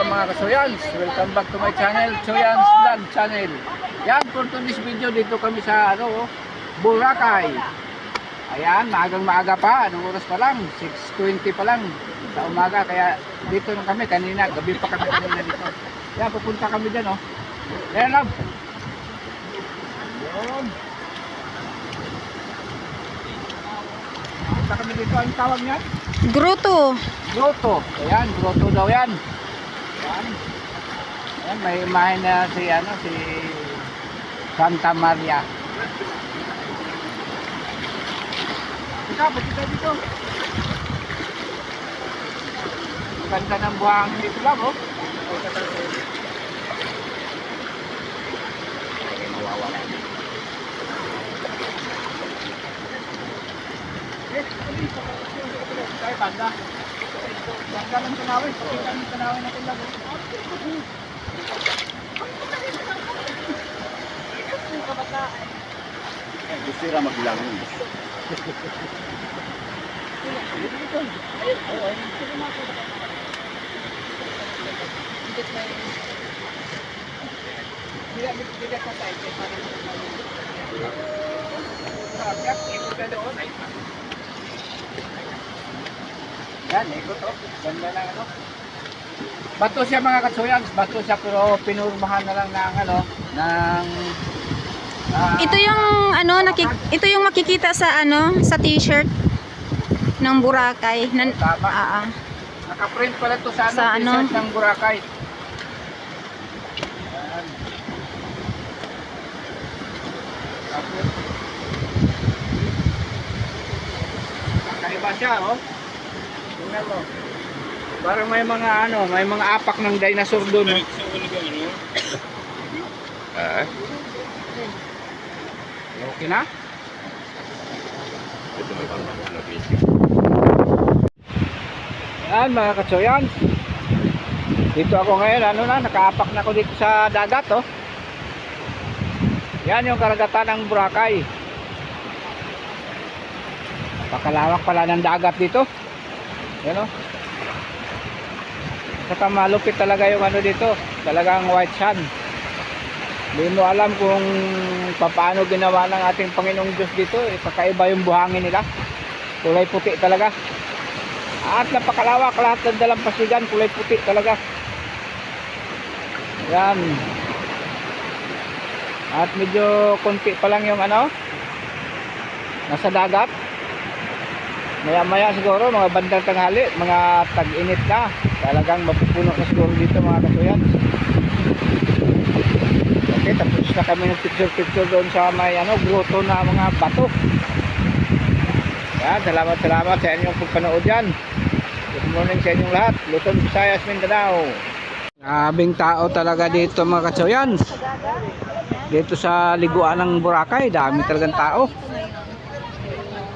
mga kasoyans, welcome back to my channel, Choyans Vlog Channel. Yan, for today's video, dito kami sa Boracay. Ayan, maagang-maaga pa, anong oras pa lang, 6:20 pa lang sa umaga, kaya dito lang kami kanina, gabi pa kami kanina dito. Yan, pupunta kami dyan, oh. Ayan, love. Yun. Pupunta kami dito, anong tawag niyan? Grotto. Grotto. Ayan, grotto daw yan. Ayan. Ayan, may imahe na si Santa Maria. Ika, ba't ikaw dito? Ang ganda ng buhangin dito lang, oh. Mawawala. Tayo, banda. Banda ng tanawin. Pakita ng tanawin natin lang. Gusto nila maglangon. Yan, ikot, oh. Ganda lang, ano. Bato siya mga katsoyans, bato siya pero pinurmahan na lang ng Ito yung ito yung makikita sa sa t-shirt ng Boracay. Tama. Naka-print pala to sa Sa t-shirt ng Boracay. Yan. Kakaiba siya, oh. Tingnan mo. Parang may mga apak ng dinosaur doon, oh. Okay na? Yan mga katsoyan. Dito ako ngayon, nakaapak na ako dito sa dagat, oh. Yan yung karagatan ng Boracay. Napakalawak pala ng dagat dito. Yan, oh. Saka malupit talaga yung dito. Talagang white sand. Hindi mo alam kung paano ginawa ng ating Panginoong Diyos dito. Kakaiba yung buhangin nila. Kulay puti talaga. At napakalawak, lahat ng dalampasigan kulay puti talaga. Yan. At medyo konti pa lang yung nasa dagat. Maya maya siguro mga bandang tanghali, mga tag-init na. Talagang mapupuno na siguro dito mga kasuyan. Okay, tapos na kami ng picture doon sa may grotto na mga bato. Yan, salamat sa inyong pagpanood yan. Good morning sa inyong lahat. Luzon, Visayas, Mindanao. Grabing tao talaga dito mga kasuyan. Dito sa liguan ng Boracay, dami talagang tao.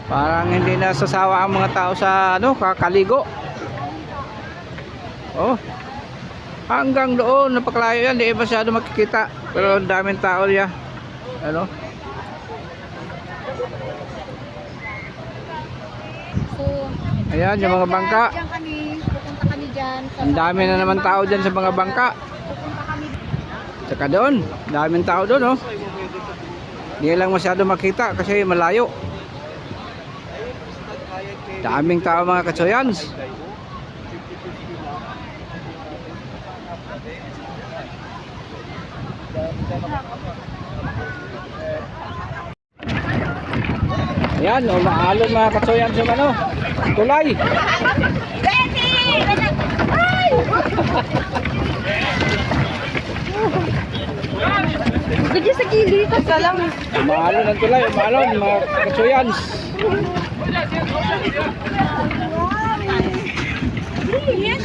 Parang hindi na sasawa ang mga tao sa kakaligo. Oh. Hanggang doon napakalayo yan, hindi masyado makikita. Pero ang daming tao niya. Ayan yung mga bangka. Pupunta kami dyan. Ang dami na naman tao dyan sa mga bangka. Saka doon, daming tao doon, oh. Hindi lang masyado makita kasi malayo. Daming tao mga katsoyans. Ayan, umaalon mga katsoyans yung tulay. Bigyan sa gilid. Umaalon ang tulay, umaalon mga katsoyans. Yes,